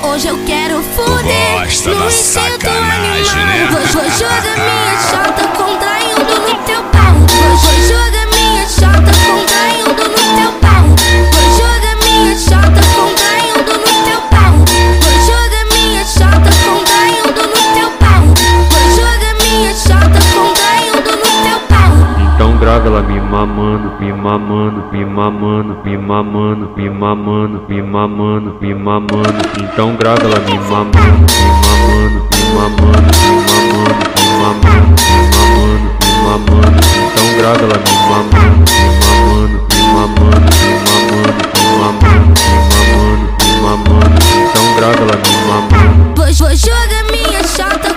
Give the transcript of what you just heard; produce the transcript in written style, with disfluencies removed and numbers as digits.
Hoje eu quero fuder no instinto animal. Vou jogar minha chata contraindo no teu pau. Vou jogar minha chata contraindo no teu pau. Vou jogar minha chata contraindo no teu pau. Vou jogar minha chata contraindo no teu pau. Vou jogar minha chata contraindo no teu pau. Então grava ela me mamando, me mamando, me mamando, me mamando, me mamando, me mamando, me mamando. Então grava ela me mamando, me mamando, me mamando, me mamando, me mamando, me mamando, me mamando. Então grava ela me mamando, me mamando, me mamando, me mamando, me mamando, me mamando, me mamando. Então grava ela me mamando. Vou jogar minha chata